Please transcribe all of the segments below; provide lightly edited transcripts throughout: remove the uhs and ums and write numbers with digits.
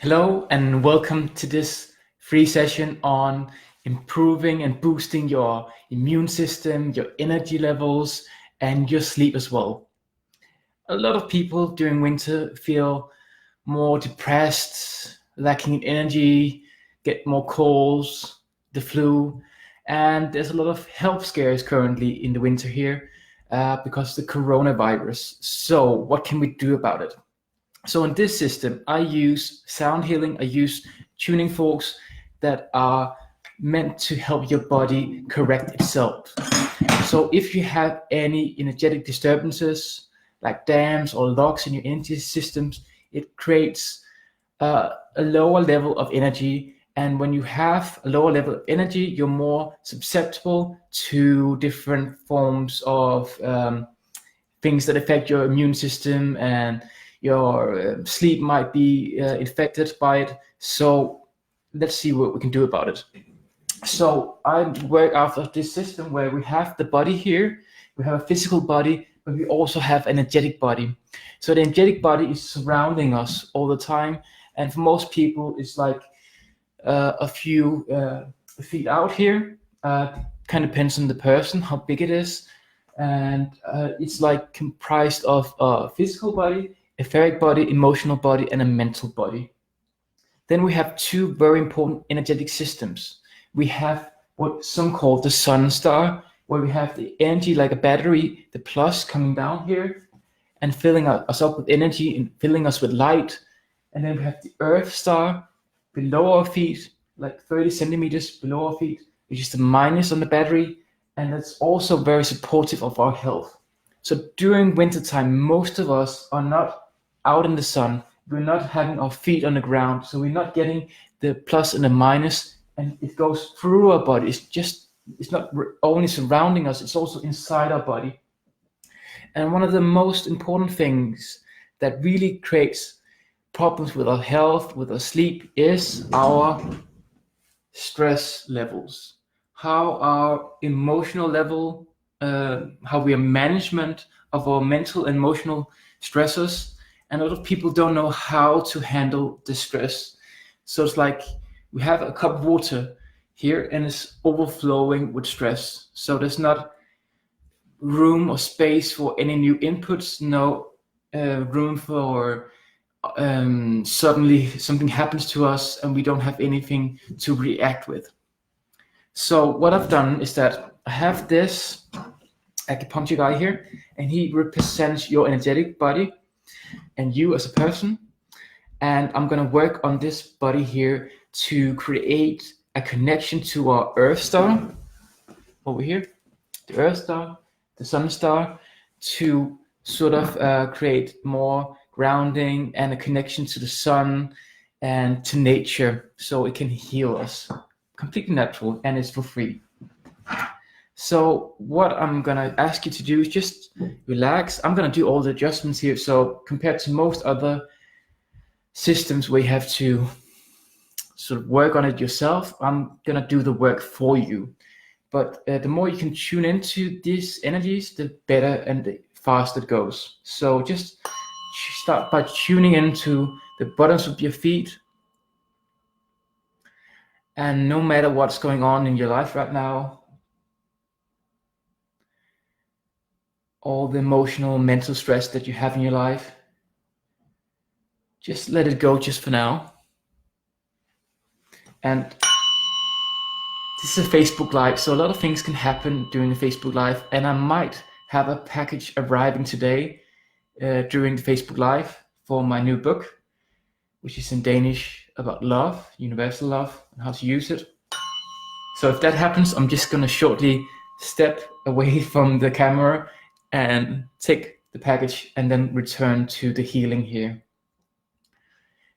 Hello and welcome to this free session on improving and boosting your immune system, your energy levels, and your sleep as well. A lot of people during winter feel more depressed, lacking in energy, get more colds, the flu, and there's a lot of health scares currently in the winter here because of the coronavirus. So what can we do about it? So in this system, I use sound healing. I use tuning forks that are meant to help your body correct itself. So if you have any energetic disturbances like dams or locks in your energy systems, it creates a lower level of energy. And when you have a lower level of energy, you're more susceptible to different forms of things that affect your immune system, and your sleep might be infected by it. So let's see what we can do about it. So I work after this system where we have the body here, we have a physical body, but we also have an energetic body. So the energetic body is surrounding us all the time, and for most people it's like a few feet out here. Kind of depends on the person how big it is, and it's like comprised of a physical body, etheric body, emotional body, and a mental body. Then we have two very important energetic systems. We have what some call the sun star, where we have the energy like a battery, the plus coming down here and filling us up with energy and filling us with light. And then we have the earth star below our feet, like 30 centimeters below our feet, which is the minus on the battery. And that's also very supportive of our health. So during wintertime, most of us are not out in the sun. We're not having our feet on the ground. So we're not getting the plus and the minus, and it goes through our body. It's not only surrounding us, it's also inside our body. And one of the most important things that really creates problems with our health, with our sleep, is our stress levels. How our emotional level, how we are management of our mental and emotional stressors. And a lot of people don't know how to handle the stress. So it's like we have a cup of water here and it's overflowing with stress. So there's not room or space for any new inputs, no room for suddenly something happens to us and we don't have anything to react with. So what I've done is that I have this acupuncture guy here, and he represents your energetic body and you as a person. And I'm going to work on this body here to create a connection to our earth star over here, the earth star, the sun star, to sort of create more grounding and a connection to the sun and to nature, so it can heal us. Completely natural, and it's for free. So what I'm gonna ask you to do is just relax. I'm gonna do all the adjustments here. So compared to most other systems where you have to sort of work on it yourself, I'm gonna do the work for you. But the more you can tune into these energies, the better and the faster it goes. So just start by tuning into the bottoms of your feet. And no matter what's going on in your life right now, all the emotional, mental stress that you have in your life, just let it go just for now. And this is a Facebook Live, so a lot of things can happen during the Facebook Live, and I might have a package arriving today during the Facebook Live for my new book, which is in Danish about love, universal love, and how to use it. So if that happens, I'm just going to shortly step away from the camera and take the package and then return to the healing here.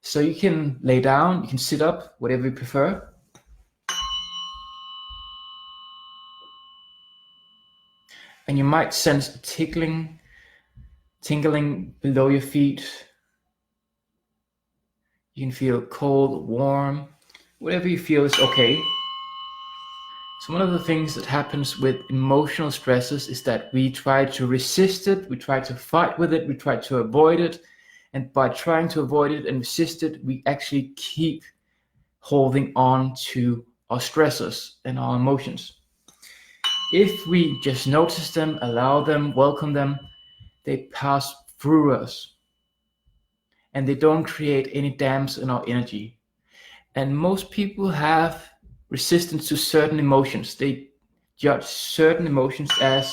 So you can lay down, you can sit up, whatever you prefer. And you might sense a tingling below your feet. You can feel cold, warm, whatever you feel is okay. So one of the things that happens with emotional stresses is that we try to resist it, we try to fight with it, we try to avoid it, And by trying to avoid it and resist it, we actually keep holding on to our stressors and our emotions. If we just notice them, allow them, welcome them, they pass through us and they don't create any dams in our energy. And most people have resistance to certain emotions. They judge certain emotions as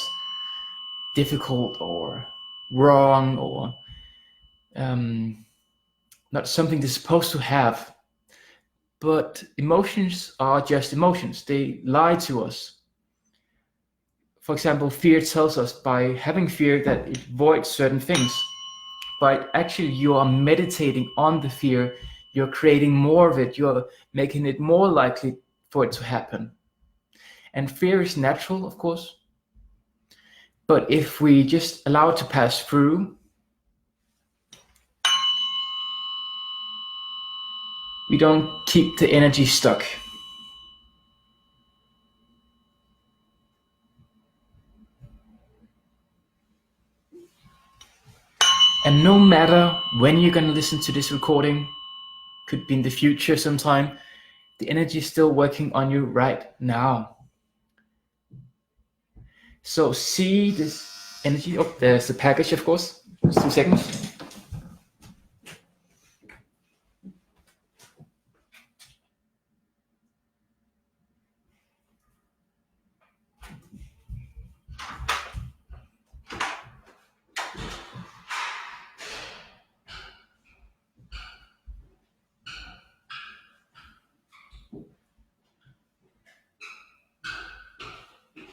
difficult or wrong or not something they're supposed to have. But emotions are just emotions. They lie to us. For example, fear tells us by having fear that it avoids certain things. But actually you are meditating on the fear, you're creating more of it, you're making it more likely for it to happen. And fear is natural, of course. But if we just allow it to pass through, we don't keep the energy stuck. And no matter when you're going to listen to this recording, could be in the future sometime, the energy is still working on you right now. So see this energy. Oh, there's the package, of course. Just 2 seconds.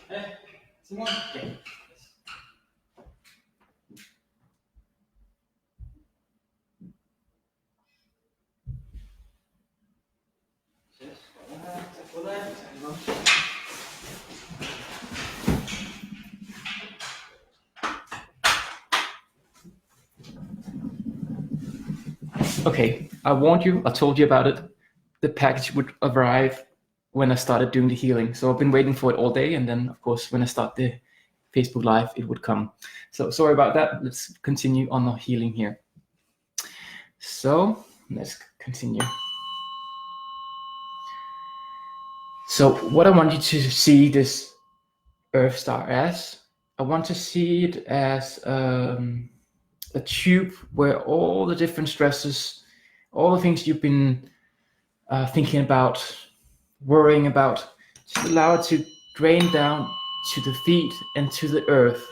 Hey, Zimon. Okay. Okay, I warned you, I told you about it. The package would arrive when I started doing the healing. So I've been waiting for it all day. And then, of course, when I start the Facebook Live, it would come. So sorry about that. Let's continue on the healing here. So let's continue. So what I want you to see this Earth star as, I want to see it as a tube where all the different stresses, all the things you've been thinking about, worrying about, just allow it to drain down to the feet and to the earth.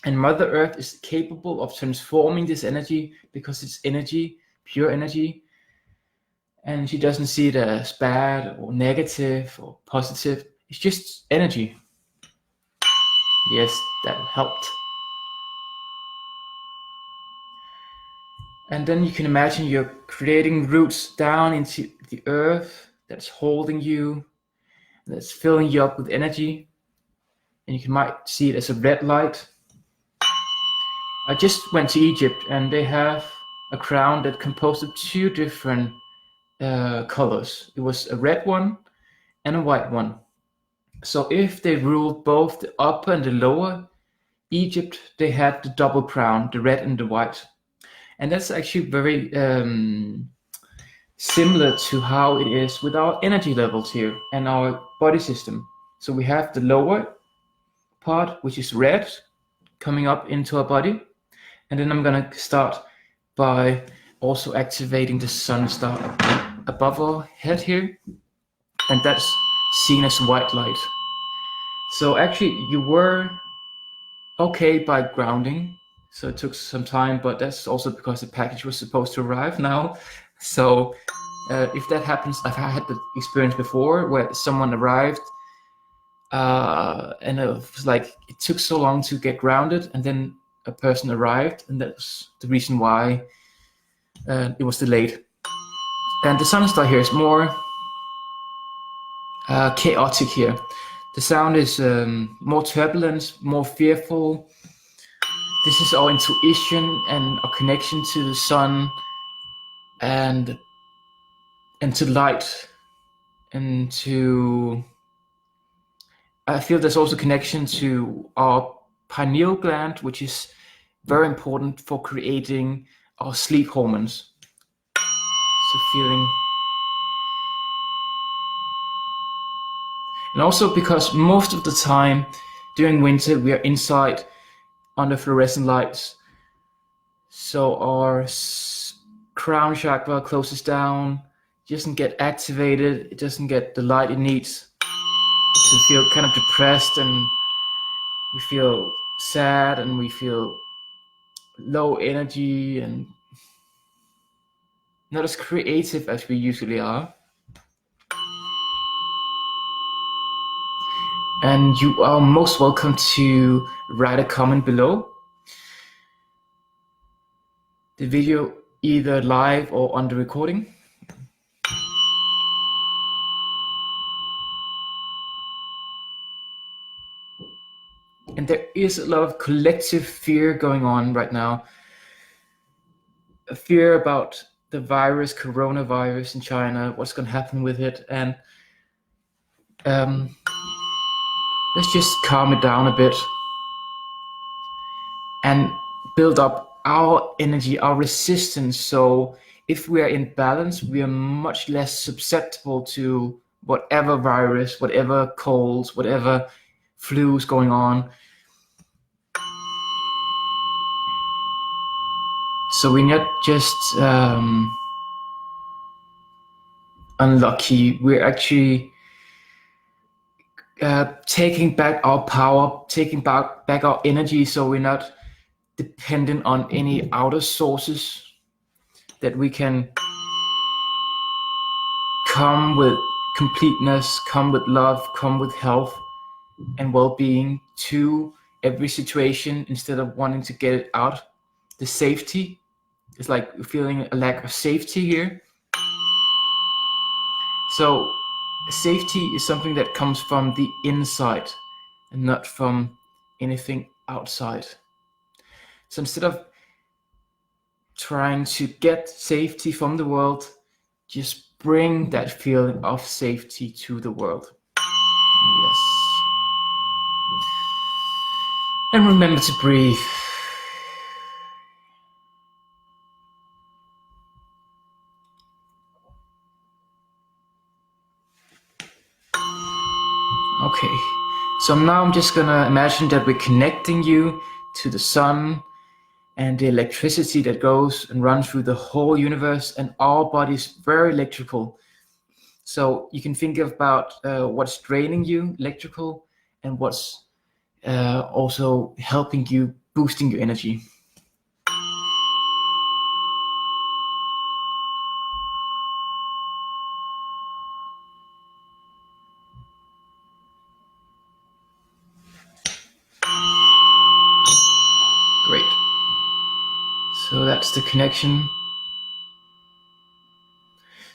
And Mother Earth is capable of transforming this energy because it's energy, pure energy. And she doesn't see it as bad or negative or positive. It's just energy. Yes, that helped. And then you can imagine you're creating roots down into the earth that's holding you, that's filling you up with energy. And you might see it as a red light. I just went to Egypt and they have a crown that composed of 2 different colors. It was a red one and a white one. So if they ruled both the upper and the lower Egypt, they had the double crown, the red and the white. And that's actually very similar to how it is with our energy levels here and our body system. So we have the lower part, which is red, coming up into our body. And then I'm gonna start by also activating the sun star above our head here. And that's seen as white light. So actually you were okay by grounding. So it took some time, but that's also because the package was supposed to arrive now. So if that happens, I've had the experience before where someone arrived and it was like, it took so long to get grounded, and then a person arrived, and that's the reason why it was delayed. And the sun star here is more chaotic here. The sound is more turbulent, more fearful. This is our intuition and our connection to the sun and to light, and to, I feel there's also connection to our pineal gland, which is very important for creating our sleep hormones. So feeling, and also because most of the time during winter we are inside under fluorescent lights, so our crown chakra closes down, doesn't get activated, it doesn't get the light it needs to feel kind of depressed, and we feel sad and we feel low energy and not as creative as we usually are. And you are most welcome to write a comment below the video, either live or on the recording. And there is a lot of collective fear going on right now. A fear about the virus, coronavirus in China, what's going to happen with it. And let's just calm it down a bit and build up our energy, our resistance. So if we are in balance, we are much less susceptible to whatever virus, whatever colds, whatever flu's going on. So we're not just unlucky, we're actually taking back our power, taking back our energy, so we're not dependent on any outer sources, that we can come with completeness, come with love, come with health and well-being to every situation, instead of wanting to get it out. The safety, it's like feeling a lack of safety here. So safety is something that comes from the inside and not from anything outside. So instead of trying to get safety from the world, just bring that feeling of safety to the world. Yes. And remember to breathe. Okay, so now I'm just gonna imagine that we're connecting you to the sun and the electricity that goes and runs through the whole universe, and our body is very electrical. So you can think about what's draining you, electrical, and what's also helping you, boosting your energy. Great. So that's the connection.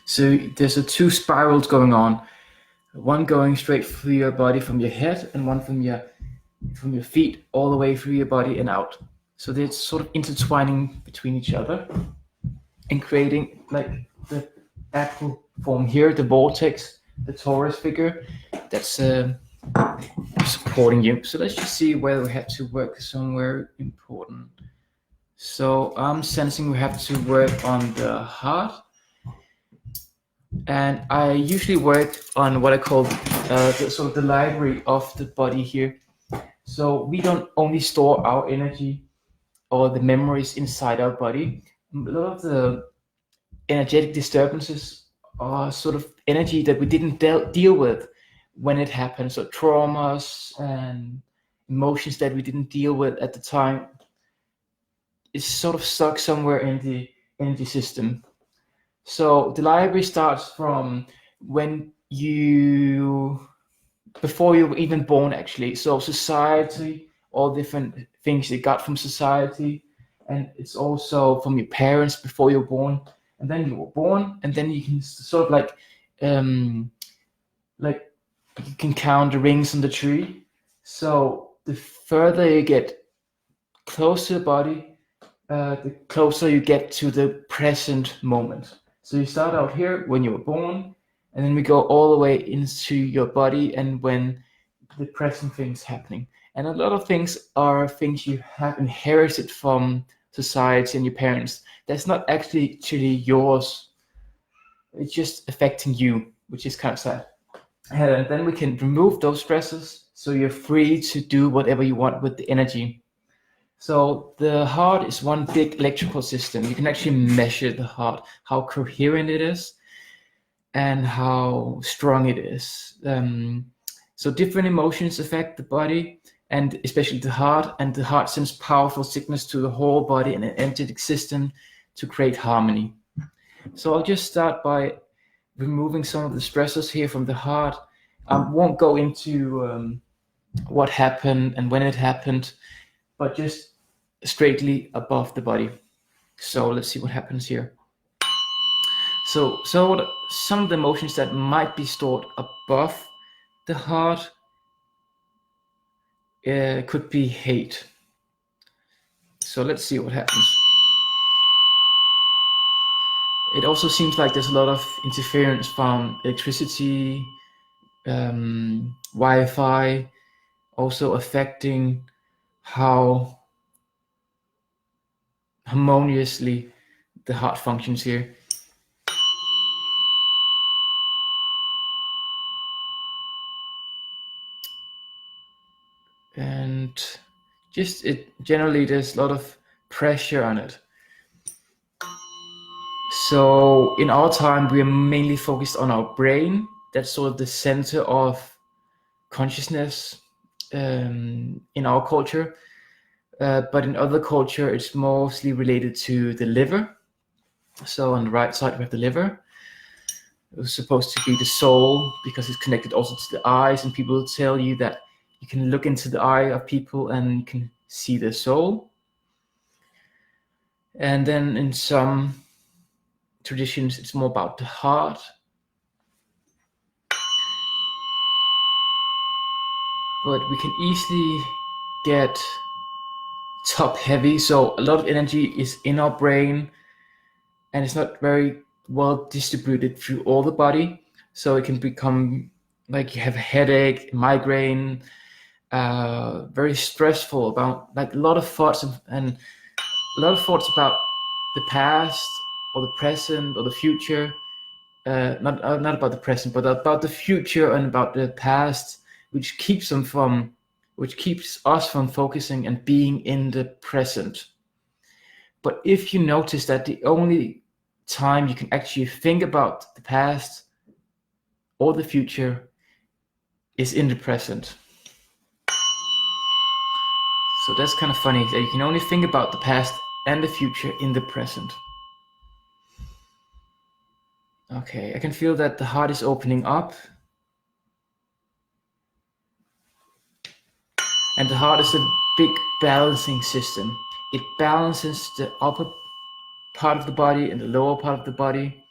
So there's two spirals going on. One going straight through your body from your head, and one from your feet all the way through your body and out. So they're sort of intertwining between each other and creating like the apple form here, the vortex, the torus figure that's supporting you. So let's just see where we have to work somewhere important. So I'm sensing we have to work on the heart. And I usually work on what I call the library of the body here. So we don't only store our energy or the memories inside our body. A lot of the energetic disturbances are sort of energy that we didn't deal with when it happened. So traumas and emotions that we didn't deal with at the time is sort of stuck somewhere in the energy system. So the library starts from when before you were even born, actually. So society, all different things you got from society, and it's also from your parents before you were born, and then you were born, and then you can sort of like you can count the rings on the tree. So the further you get close to the body, the closer you get to the present moment. So you start out here when you were born, and then we go all the way into your body and when the present things happening. And a lot of things are things you have inherited from society and your parents, that's not actually yours. It's just affecting you, which is kind of sad. And then we can remove those stressors so you're free to do whatever you want with the energy. So the heart is one big electrical system. You can actually measure the heart, how coherent it is and how strong it is. So different emotions affect the body and especially the heart, and the heart sends powerful signals to the whole body and an energetic system to create harmony. So I'll just start by removing some of the stressors here from the heart. I won't go into what happened and when it happened, but just straightly above the body. So let's see what happens here. So some of the emotions that might be stored above the heart could be hate. So let's see what happens. It also seems like there's a lot of interference from electricity, Wi-Fi, also affecting how harmoniously the heart functions here. And just generally there's a lot of pressure on it. So in our time, we are mainly focused on our brain. That's sort of the center of consciousness in our culture. But in other culture, it's mostly related to the liver. So on the right side, we have the liver. It was supposed to be the soul because it's connected also to the eyes. And people tell you that you can look into the eye of people and you can see their soul. And then in some traditions, it's more about the heart. But we can easily get top heavy, so a lot of energy is in our brain and it's not very well distributed through all the body, so it can become like you have a headache, migraine, very stressful, about like a lot of thoughts and a lot of thoughts about the past or the present or the future, not about the present but about the future and about the past, which keeps us from focusing and being in the present. But if you notice that the only time you can actually think about the past or the future is in the present. So that's kind of funny that you can only think about the past and the future in the present. Okay, I can feel that the heart is opening up. And the heart is a big balancing system. It balances the upper part of the body and the lower part of the body.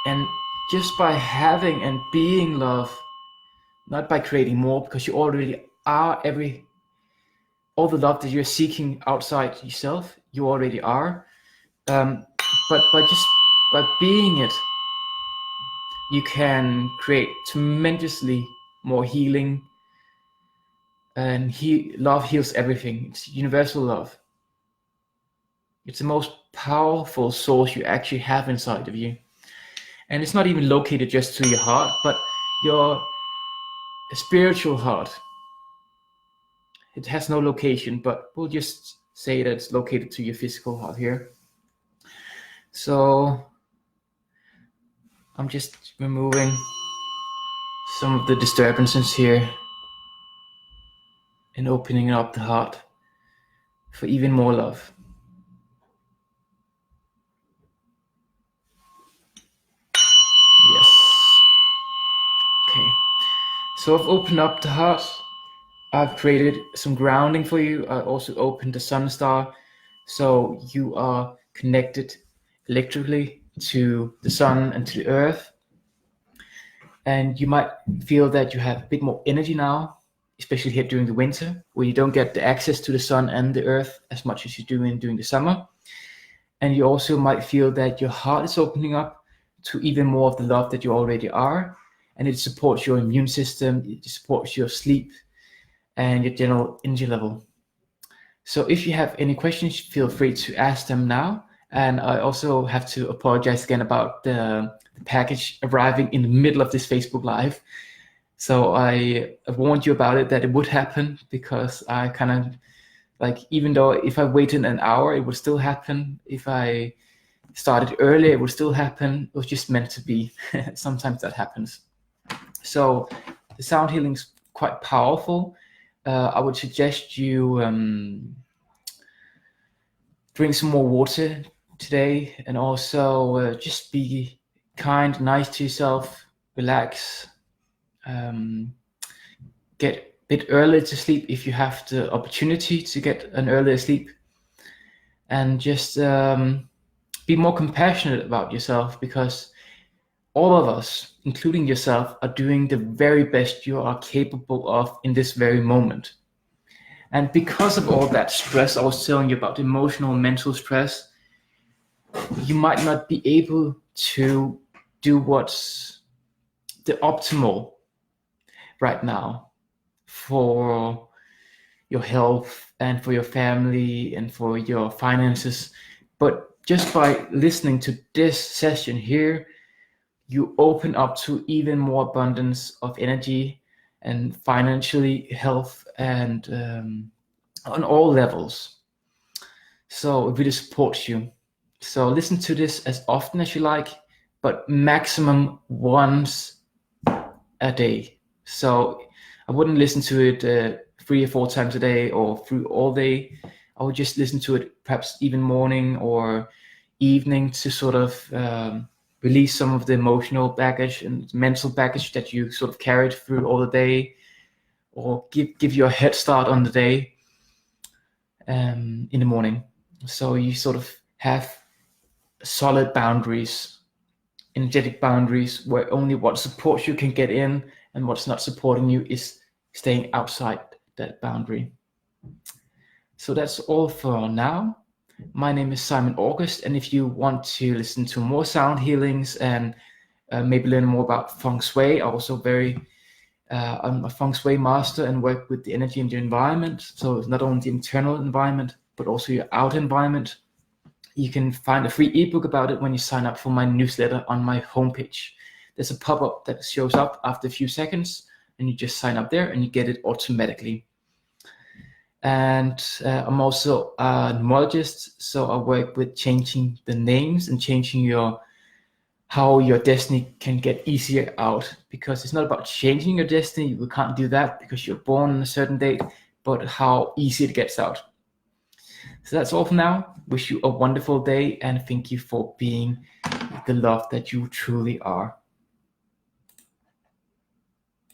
And just by having and being love, not by creating more, because you already are all the love that you're seeking outside yourself, you already are. But by being it, you can create tremendously more healing. And love heals everything. It's universal love. It's the most powerful source you actually have inside of you. And it's not even located just to your heart, but your spiritual heart. It has no location, but we'll just say that it's located to your physical heart here. So I'm just removing some of the disturbances here and opening up the heart for even more love. Yes. Okay. So I've opened up the heart. I've created some grounding for you. I also opened the sun star, so you are connected electrically to the sun and to the earth. And you might feel that you have a bit more energy now, especially here during the winter, where you don't get the access to the sun and the earth as much as you do during the summer. And you also might feel that your heart is opening up to even more of the love that you already are. and it supports your immune system, it supports your sleep and your general energy level. So if you have any questions, feel free to ask them now. And I also have to apologize again about the package arriving in the middle of this Facebook Live. So I warned you about it, that it would happen, because I kind of like, even though if I waited an hour, it would still happen. If I started earlier, it would still happen. It was just meant to be. Sometimes that happens. So the sound healing is quite powerful. I would suggest you drink some more water today, and also just be kind, nice to yourself, relax, get a bit earlier to sleep if you have the opportunity to get an earlier sleep, and just be more compassionate about yourself, because all of us, including yourself, are doing the very best you are capable of in this very moment. And because of all that stress I was telling you about, emotional and mental stress, you might not be able to do what's the optimal right now for your health and for your family and for your finances. But just by listening to this session here, you open up to even more abundance of energy and financially, health, and on all levels. So it really supports you. So listen to this as often as you like, but maximum once a day. So I wouldn't listen to it 3 or 4 times a day or through all day. I would just listen to it perhaps even morning or evening to sort of release some of the emotional baggage and mental baggage that you sort of carried through all the day, or give you a head start on the day in the morning. So you sort of have solid boundaries, energetic boundaries, where only what supports you can get in, and what's not supporting you is staying outside that boundary. So that's all for now. My name is Zimon August, and if you want to listen to more sound healings and maybe learn more about feng shui, I'm a feng shui master and work with the energy in your environment. So it's not only the internal environment, but also your outer environment. You can find a free ebook about it when you sign up for my newsletter on my homepage. There's a pop-up that shows up after a few seconds, and you just sign up there and you get it automatically. And I'm also a numerologist, so I work with changing the names and changing how your destiny can get easier out, because it's not about changing your destiny. We can't do that because you're born on a certain date, but how easy it gets out. So that's all for now. Wish you a wonderful day, and thank you for being the love that you truly are.